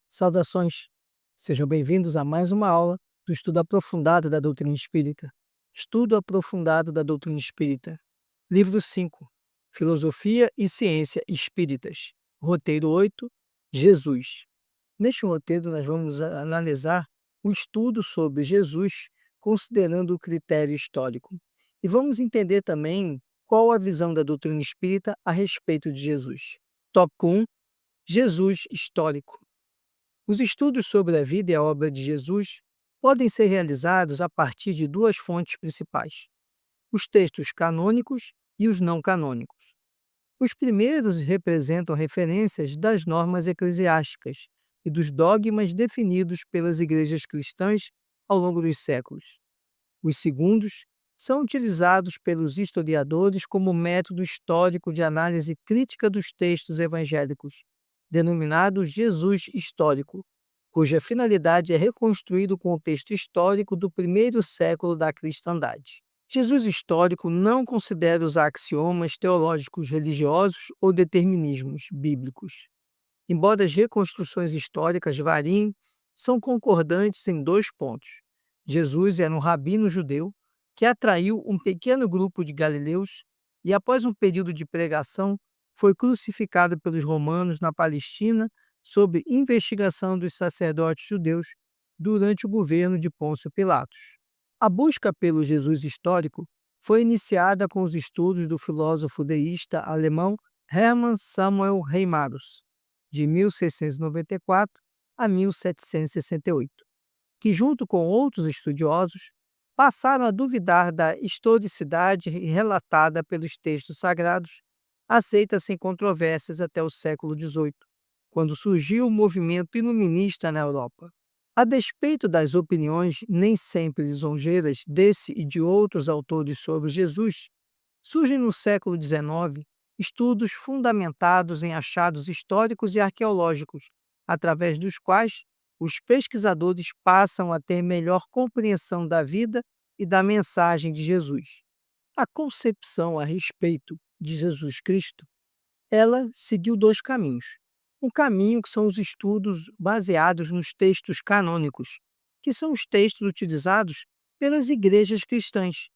Saudações! Sejam bem-vindos a mais uma aula do estudo aprofundado da doutrina espírita. Estudo aprofundado da doutrina espírita. Livro 5, Filosofia e Ciência Espíritas. Roteiro 8, Jesus. Neste roteiro, nós vamos analisar o estudo sobre Jesus, considerando o critério histórico. E vamos entender também qual a visão da doutrina espírita a respeito de Jesus. Tópico 1, Jesus histórico. Os estudos sobre a vida e a obra de Jesus podem ser realizados a partir de duas fontes principais: os textos canônicos e os não canônicos. Os primeiros representam referências das normas eclesiásticas e dos dogmas definidos pelas igrejas cristãs ao longo dos séculos. Os segundos são utilizados pelos historiadores como método histórico de análise crítica dos textos evangélicos, denominado Jesus histórico, cuja finalidade é reconstruir o contexto histórico do primeiro século da cristandade. Jesus histórico não considera os axiomas teológicos religiosos ou determinismos bíblicos. Embora as reconstruções históricas variem, são concordantes em dois pontos. Jesus era um rabino judeu que atraiu um pequeno grupo de galileus e, após um período de pregação, foi crucificado pelos romanos na Palestina sob investigação dos sacerdotes judeus durante o governo de Pôncio Pilatos. A busca pelo Jesus histórico foi iniciada com os estudos do filósofo deísta alemão Hermann Samuel Reimarus, de 1694 a 1768, que, junto com outros estudiosos, passaram a duvidar da historicidade relatada pelos textos sagrados, aceita sem controvérsias até o século XVIII, quando surgiu o movimento iluminista na Europa. A despeito das opiniões nem sempre lisonjeiras desse e de outros autores sobre Jesus, surgem no século XIX estudos fundamentados em achados históricos e arqueológicos, através dos quais os pesquisadores passam a ter melhor compreensão da vida e da mensagem de Jesus. A concepção a respeito de Jesus Cristo, ela seguiu dois caminhos. Um caminho que são os estudos baseados nos textos canônicos, que são os textos utilizados pelas igrejas cristãs.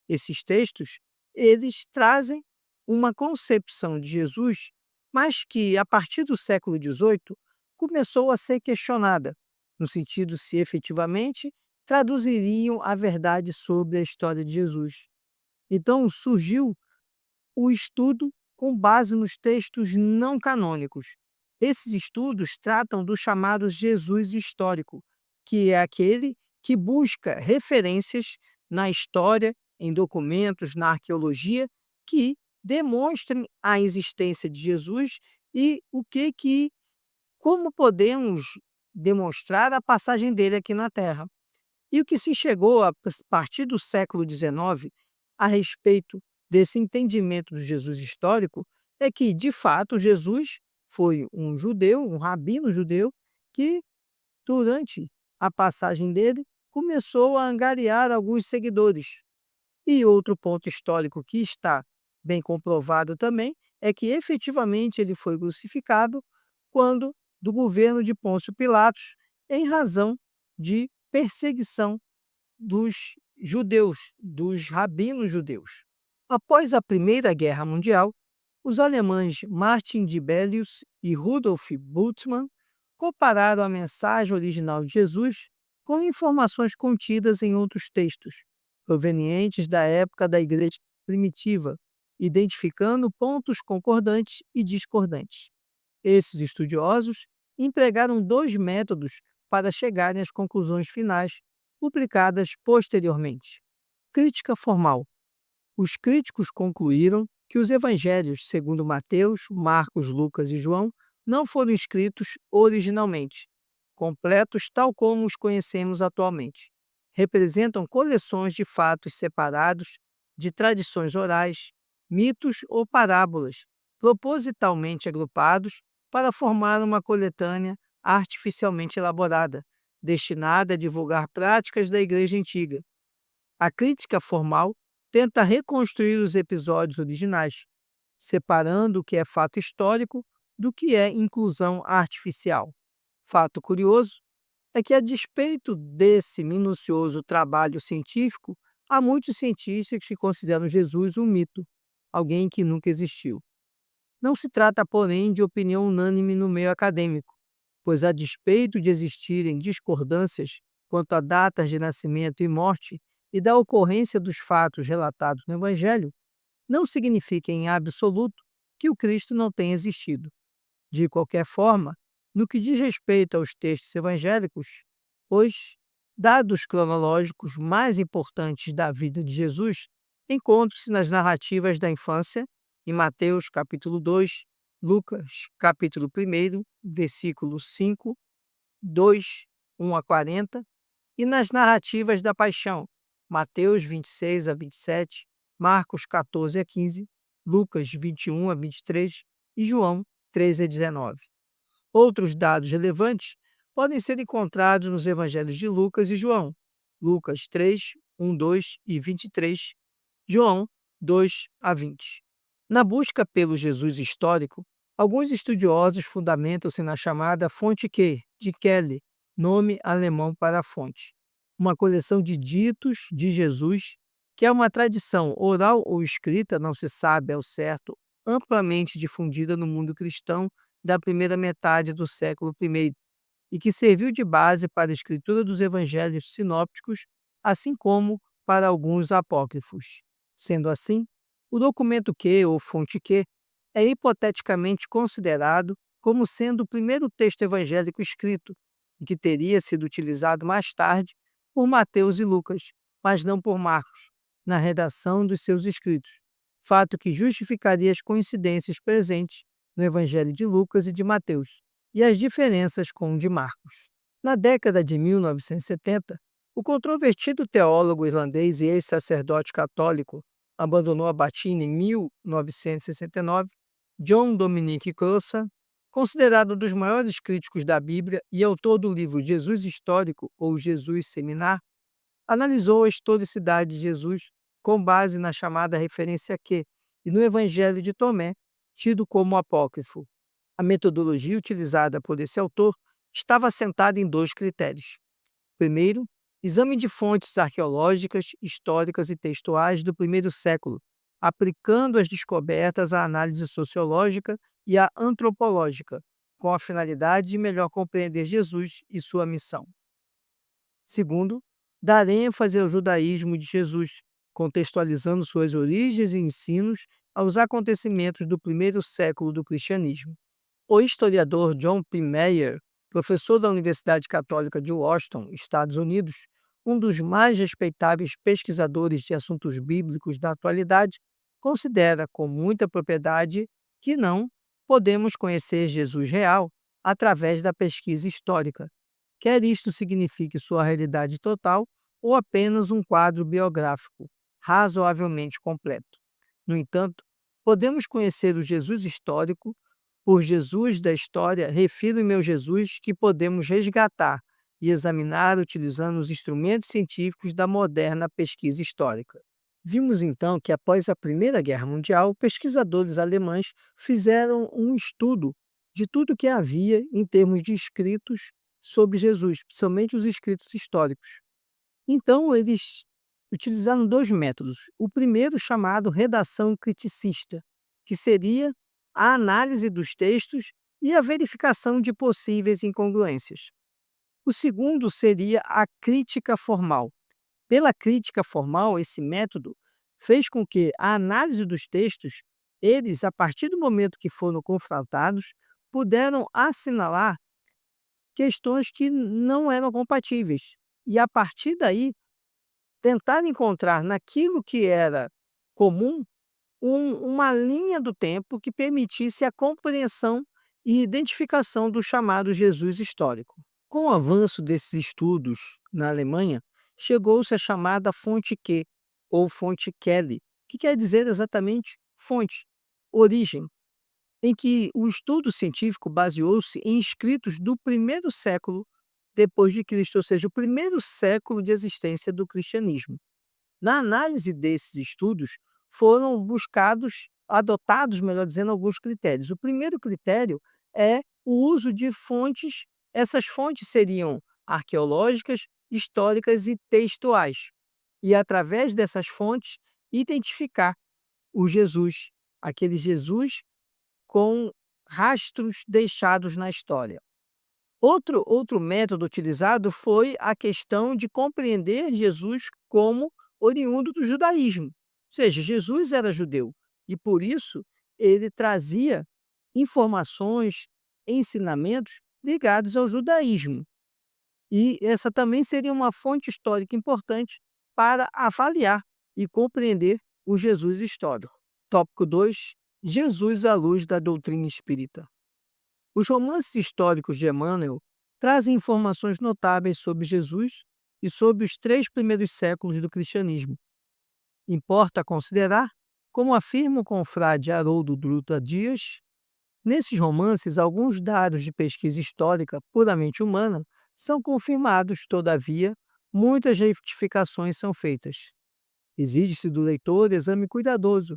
Esses textos, eles trazem uma concepção de Jesus, mas que, a partir do século XVIII, começou a ser questionada, no sentido se efetivamente traduziriam a verdade sobre a história de Jesus. Então, surgiu o estudo com base nos textos não canônicos. Esses estudos tratam do chamado Jesus histórico, que é aquele que busca referências na história, em documentos, na arqueologia, que demonstrem a existência de Jesus e como podemos demonstrar a passagem dele aqui na Terra. E o que se chegou a partir do século XIX a respeito desse entendimento do Jesus histórico é que, de fato, Jesus foi um judeu, um rabino judeu, que, durante a passagem dele, começou a angariar alguns seguidores. E outro ponto histórico que está bem comprovado também é que, efetivamente, ele foi crucificado quando do governo de Pôncio Pilatos, em razão de perseguição dos judeus, dos rabinos judeus. Após a Primeira Guerra Mundial, os alemães Martin Dibelius e Rudolf Bultmann compararam a mensagem original de Jesus com informações contidas em outros textos, provenientes da época da Igreja primitiva, identificando pontos concordantes e discordantes. Esses estudiosos empregaram dois métodos para chegarem às conclusões finais, publicadas posteriormente. Crítica formal. Os críticos concluíram que os evangelhos, segundo Mateus, Marcos, Lucas e João, não foram escritos originalmente, completos tal como os conhecemos atualmente. Representam coleções de fatos separados, de tradições orais, mitos ou parábolas, propositalmente agrupados para formar uma coletânea artificialmente elaborada, destinada a divulgar práticas da Igreja Antiga. A crítica formal tenta reconstruir os episódios originais, separando o que é fato histórico do que é inclusão artificial. Fato curioso é que, a despeito desse minucioso trabalho científico, há muitos cientistas que consideram Jesus um mito, alguém que nunca existiu. Não se trata, porém, de opinião unânime no meio acadêmico, pois, a despeito de existirem discordâncias quanto a datas de nascimento e morte e da ocorrência dos fatos relatados no Evangelho, não significa em absoluto que o Cristo não tenha existido. De qualquer forma, no que diz respeito aos textos evangélicos, os dados cronológicos mais importantes da vida de Jesus encontram-se nas narrativas da infância, em Mateus capítulo 2, Lucas capítulo 1, versículo 5, 2, 1 a 40, e nas narrativas da paixão, Mateus 26 a 27, Marcos 14 a 15, Lucas 21 a 23 e João 13 a 19. Outros dados relevantes podem ser encontrados nos evangelhos de Lucas e João, Lucas 3, 1, 2 e 23, João 2 a 20. Na busca pelo Jesus histórico, alguns estudiosos fundamentam-se na chamada Fonte Q, de Kelly, nome alemão para a fonte, uma coleção de ditos de Jesus, que é uma tradição oral ou escrita, não se sabe ao certo, amplamente difundida no mundo cristão da primeira metade do século I e que serviu de base para a escritura dos evangelhos sinópticos, assim como para alguns apócrifos. Sendo assim, o documento Q, ou fonte Q, é hipoteticamente considerado como sendo o primeiro texto evangélico escrito e que teria sido utilizado mais tarde por Mateus e Lucas, mas não por Marcos, na redação dos seus escritos, fato que justificaria as coincidências presentes no Evangelho de Lucas e de Mateus, e as diferenças com o de Marcos. Na década de 1970, o controvertido teólogo irlandês e ex-sacerdote católico abandonou a batina em 1969, John Dominic Crossan, considerado um dos maiores críticos da Bíblia e autor do livro Jesus Histórico ou Jesus Seminar, analisou a historicidade de Jesus com base na chamada referência Q e no Evangelho de Tomé, tido como apócrifo. A metodologia utilizada por esse autor estava assentada em dois critérios. Primeiro, exame de fontes arqueológicas, históricas e textuais do primeiro século, aplicando as descobertas à análise sociológica e à antropológica, com a finalidade de melhor compreender Jesus e sua missão. Segundo, dar ênfase ao judaísmo de Jesus, contextualizando suas origens e ensinos aos acontecimentos do primeiro século do cristianismo. O historiador John P. Meyer, professor da Universidade Católica de Washington, Estados Unidos, um dos mais respeitáveis pesquisadores de assuntos bíblicos da atualidade, considera com muita propriedade que não podemos conhecer Jesus real através da pesquisa histórica, quer isto signifique sua realidade total ou apenas um quadro biográfico razoavelmente completo. No entanto, podemos conhecer o Jesus histórico. Por Jesus da história, refiro-me ao Jesus que podemos resgatar e examinar utilizando os instrumentos científicos da moderna pesquisa histórica. Vimos então que, após a Primeira Guerra Mundial, pesquisadores alemães fizeram um estudo de tudo que havia em termos de escritos sobre Jesus, principalmente os escritos históricos. Então, eles utilizaram dois métodos. O primeiro, chamado redação criticista, que seria a análise dos textos e a verificação de possíveis incongruências. O segundo seria a crítica formal. Pela crítica formal, esse método fez com que a análise dos textos, eles, a partir do momento que foram confrontados, puderam assinalar questões que não eram compatíveis. E, a partir daí, tentar encontrar naquilo que era comum uma linha do tempo que permitisse a compreensão e identificação do chamado Jesus histórico. Com o avanço desses estudos na Alemanha, chegou-se à chamada fonte Q, ou fonte Kelly, que quer dizer exatamente fonte, origem, em que o estudo científico baseou-se em escritos do primeiro século depois de Cristo, ou seja, o primeiro século de existência do cristianismo. Na análise desses estudos, foram adotados, melhor dizendo, alguns critérios. O primeiro critério é o uso de fontes Essas fontes seriam arqueológicas, históricas e textuais, e através dessas fontes identificar o Jesus, aquele Jesus com rastros deixados na história. Outro método utilizado foi a questão de compreender Jesus como oriundo do judaísmo. Ou seja, Jesus era judeu e, por isso, ele trazia informações, ensinamentos ligados ao judaísmo. E essa também seria uma fonte histórica importante para avaliar e compreender o Jesus histórico. Tópico 2: Jesus à luz da doutrina espírita. Os romances históricos de Emmanuel trazem informações notáveis sobre Jesus e sobre os 3 primeiros séculos do cristianismo. Importa considerar, como afirma o confrade Haroldo Dutra Dias, nesses romances alguns dados de pesquisa histórica puramente humana são confirmados, todavia, muitas retificações são feitas. Exige-se do leitor exame cuidadoso,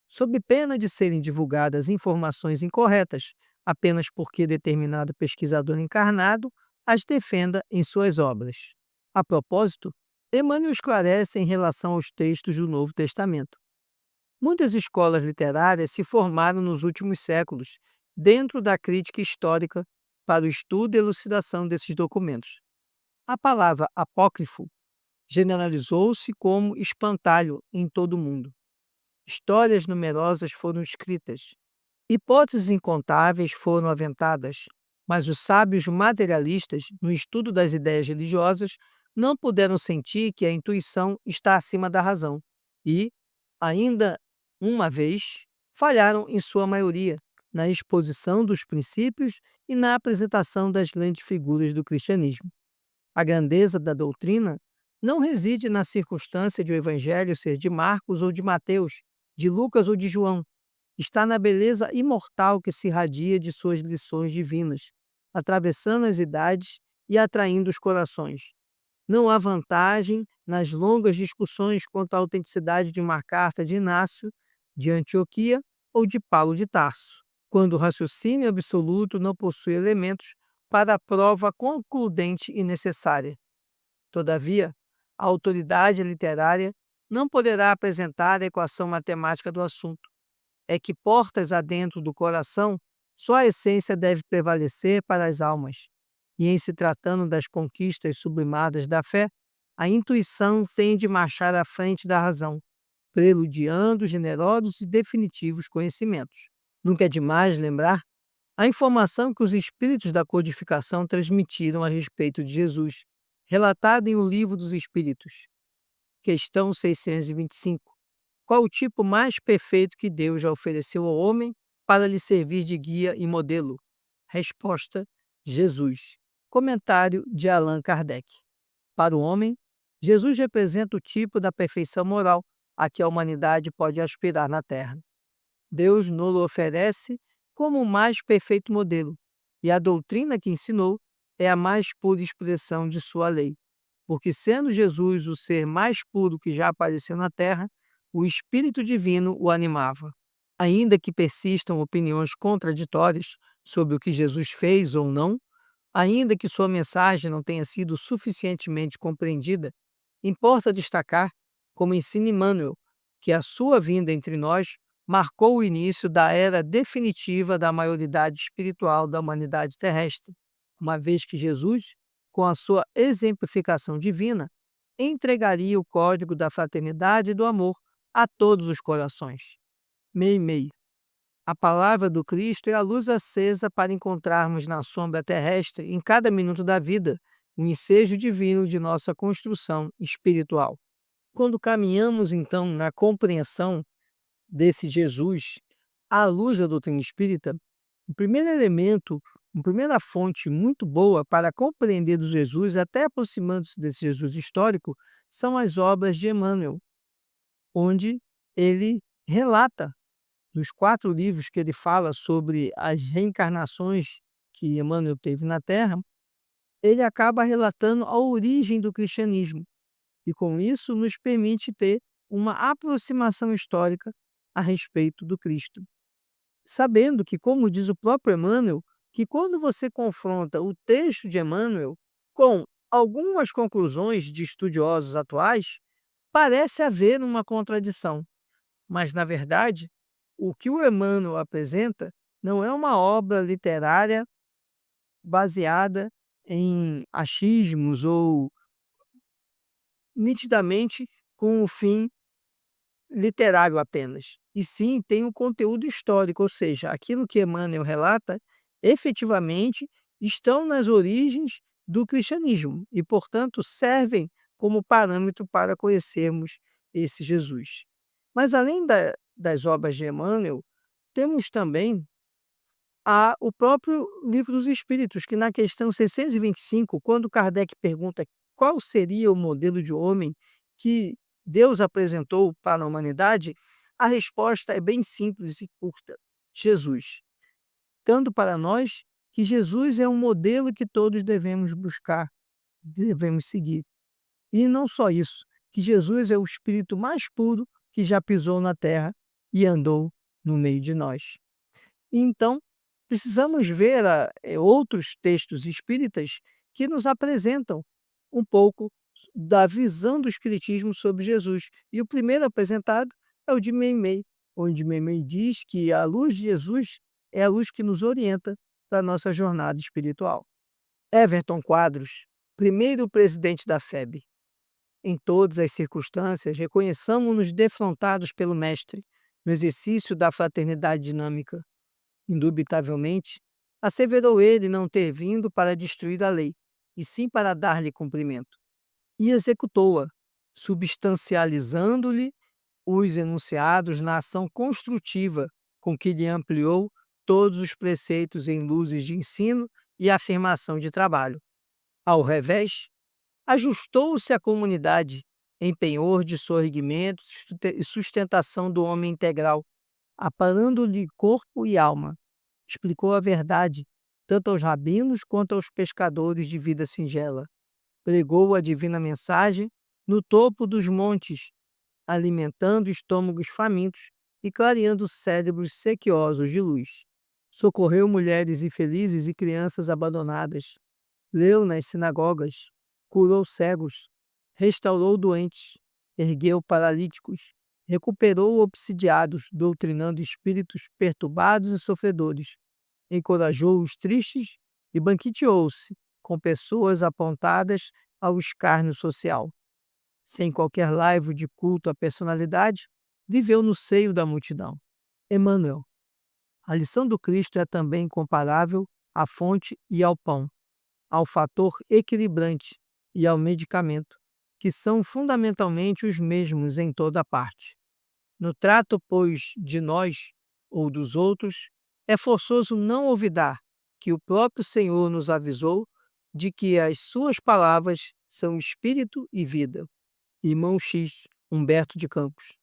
sob pena de serem divulgadas informações incorretas, apenas porque determinado pesquisador encarnado as defenda em suas obras. A propósito, Emmanuel esclarece em relação aos textos do Novo Testamento. Muitas escolas literárias se formaram nos últimos séculos dentro da crítica histórica para o estudo e elucidação desses documentos. A palavra apócrifo generalizou-se como espantalho em todo o mundo. Histórias numerosas foram escritas, hipóteses incontáveis foram aventadas, mas os sábios materialistas, no estudo das ideias religiosas, não puderam sentir que a intuição está acima da razão e, ainda uma vez, falharam em sua maioria na exposição dos princípios e na apresentação das grandes figuras do cristianismo. A grandeza da doutrina não reside na circunstância de o evangelho ser de Marcos ou de Mateus, de Lucas ou de João. Está na beleza imortal que se irradia de suas lições divinas, atravessando as idades e atraindo os corações. Não há vantagem nas longas discussões quanto à autenticidade de uma carta de Inácio, de Antioquia ou de Paulo de Tarso, quando o raciocínio absoluto não possui elementos para a prova concludente e necessária. Todavia, a autoridade literária não poderá apresentar a equação matemática do assunto. É que portas adentro do coração, só a essência deve prevalecer para as almas. E em se tratando das conquistas sublimadas da fé, a intuição tem de marchar à frente da razão, preludiando generosos e definitivos conhecimentos. Nunca é demais lembrar a informação que os espíritos da codificação transmitiram a respeito de Jesus, relatada em O Livro dos Espíritos. Questão 625. Qual o tipo mais perfeito que Deus já ofereceu ao homem para lhe servir de guia e modelo? Resposta: Jesus. Comentário de Allan Kardec. Para o homem, Jesus representa o tipo da perfeição moral a que a humanidade pode aspirar na Terra. Deus nos oferece como o mais perfeito modelo, e a doutrina que ensinou é a mais pura expressão de sua lei. Porque, sendo Jesus o ser mais puro que já apareceu na Terra, o Espírito Divino o animava. Ainda que persistam opiniões contraditórias sobre o que Jesus fez ou não, ainda que sua mensagem não tenha sido suficientemente compreendida, importa destacar, como ensina Emmanuel, que a sua vinda entre nós marcou o início da era definitiva da maioridade espiritual da humanidade terrestre, uma vez que Jesus, com a sua exemplificação divina, entregaria o código da fraternidade e do amor a todos os corações. Meimei. A palavra do Cristo é a luz acesa para encontrarmos na sombra terrestre, em cada minuto da vida, o ensejo divino de nossa construção espiritual. Quando caminhamos, então, na compreensão desse Jesus, à luz da doutrina espírita, o primeiro elemento, a primeira fonte muito boa para compreender do Jesus, até aproximando-se desse Jesus histórico, são as obras de Emmanuel, onde ele relata, nos 4 livros que ele fala sobre as reencarnações que Emmanuel teve na Terra, ele acaba relatando a origem do cristianismo, e com isso nos permite ter uma aproximação histórica a respeito do Cristo. Sabendo que, como diz o próprio Emmanuel, que quando você confronta o texto de Emmanuel com algumas conclusões de estudiosos atuais, parece haver uma contradição, mas na verdade, o que o Emmanuel apresenta não é uma obra literária baseada em achismos ou nitidamente com o fim literário apenas, e sim tem um conteúdo histórico, ou seja, aquilo que Emmanuel relata, efetivamente estão nas origens do cristianismo e, portanto, servem como parâmetro para conhecermos esse Jesus. Mas além das obras de Emmanuel, temos também o próprio Livro dos Espíritos, que na questão 625, quando Kardec pergunta qual seria o modelo de homem que Deus apresentou para a humanidade, a resposta é bem simples e curta: Jesus. Dando para nós que Jesus é um modelo que todos devemos buscar, devemos seguir. E não só isso, que Jesus é o espírito mais puro que já pisou na terra e andou no meio de nós. Então, precisamos ver outros textos espíritas que nos apresentam um pouco da visão do espiritismo sobre Jesus. E o primeiro apresentado é o de Meimei, onde Meimei diz que a luz de Jesus é a luz que nos orienta para a nossa jornada espiritual. Everton Quadros, primeiro presidente da FEB. Em todas as circunstâncias, reconheçamos-nos defrontados pelo Mestre, no exercício da fraternidade dinâmica. Indubitavelmente, asseverou ele não ter vindo para destruir a lei, e sim para dar-lhe cumprimento. E executou-a, substancializando-lhe os enunciados na ação construtiva com que lhe ampliou todos os preceitos em luzes de ensino e afirmação de trabalho. Ao revés, ajustou-se à comunidade em penhor de sorrigimento e sustentação do homem integral, aparando-lhe corpo e alma. Explicou a verdade, tanto aos rabinos quanto aos pescadores de vida singela. Pregou a divina mensagem no topo dos montes, alimentando estômagos famintos e clareando cérebros sequiosos de luz. Socorreu mulheres infelizes e crianças abandonadas. Leu nas sinagogas, curou cegos, restaurou doentes, ergueu paralíticos, recuperou obsidiados, doutrinando espíritos perturbados e sofredores, encorajou os tristes e banqueteou-se com pessoas apontadas ao escárnio social. Sem qualquer laivo de culto à personalidade, viveu no seio da multidão. Emmanuel, a lição do Cristo é também comparável à fonte e ao pão, ao fator equilibrante e ao medicamento, que são fundamentalmente os mesmos em toda parte. No trato, pois, de nós ou dos outros, é forçoso não olvidar que o próprio Senhor nos avisou de que as suas palavras são espírito e vida. Irmão X, Humberto de Campos.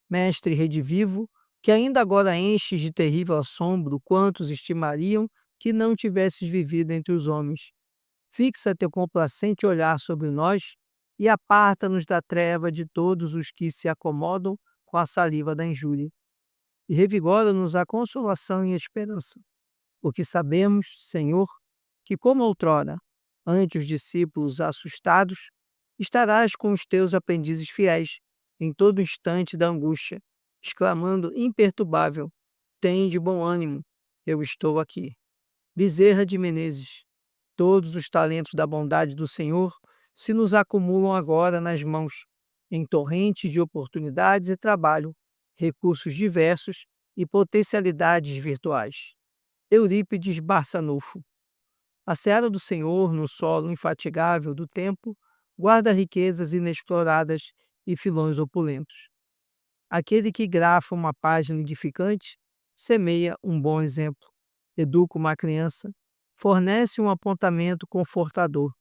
Mestre redivivo, que ainda agora enches de terrível assombro quantos estimariam que não tivesses vivido entre os homens. Fixa teu complacente olhar sobre nós e aparta-nos da treva de todos os que se acomodam com a saliva da injúria. E revigora-nos a consolação e a esperança, porque sabemos, Senhor, que como outrora, ante os discípulos assustados, estarás com os teus aprendizes fiéis, em todo instante da angústia, exclamando imperturbável: Tende bom ânimo, eu estou aqui. Bezerra de Menezes, todos os talentos da bondade do Senhor se nos acumulam agora nas mãos, em torrente de oportunidades e trabalho, recursos diversos e potencialidades virtuais. Eurípides Barçanufo. A seara do Senhor, no solo infatigável do tempo, guarda riquezas inexploradas e filões opulentos. Aquele que grafa uma página edificante, semeia um bom exemplo, educa uma criança, fornece um apontamento confortador,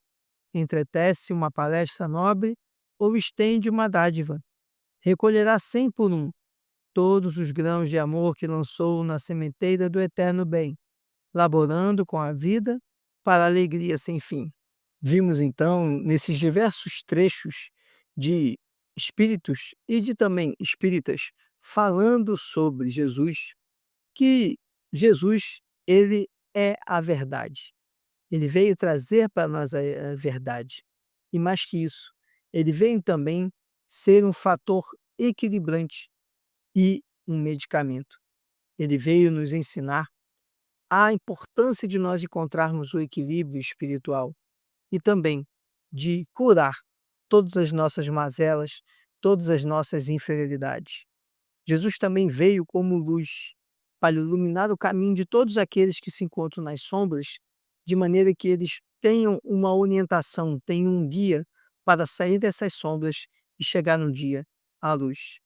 entretece uma palestra nobre ou estende uma dádiva. Recolherá 100 por um todos os grãos de amor que lançou na sementeira do eterno bem, laborando com a vida para a alegria sem fim. Vimos então, nesses diversos trechos de espíritos e de também espíritas falando sobre Jesus, que Jesus, ele é a verdade. Ele veio trazer para nós a verdade. E mais que isso, ele veio também ser um fator equilibrante e um medicamento. Ele veio nos ensinar a importância de nós encontrarmos o equilíbrio espiritual e também de curar todas as nossas mazelas, todas as nossas inferioridades. Jesus também veio como luz para iluminar o caminho de todos aqueles que se encontram nas sombras, de maneira que eles tenham uma orientação, tenham um guia para sair dessas sombras e chegar no dia à luz.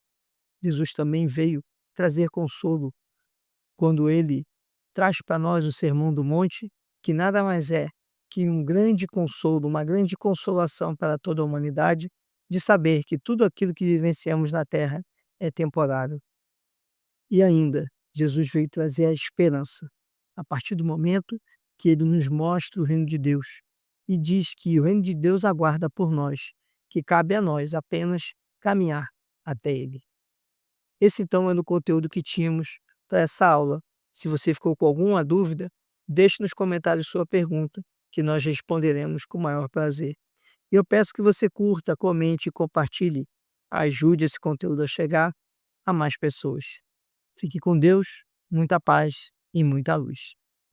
Jesus também veio trazer consolo quando ele traz para nós o Sermão do Monte, que nada mais é que um grande consolo, uma grande consolação para toda a humanidade, de saber que tudo aquilo que vivenciamos na terra é temporário. E ainda, Jesus veio trazer a esperança, a partir do momento que ele nos mostra o reino de Deus e diz que o reino de Deus aguarda por nós, que cabe a nós apenas caminhar até ele. Esse então era o conteúdo que tínhamos para essa aula. Se você ficou com alguma dúvida, deixe nos comentários sua pergunta, que nós responderemos com o maior prazer. E eu peço que você curta, comente e compartilhe. Ajude esse conteúdo a chegar a mais pessoas. Fique com Deus, muita paz e muita luz.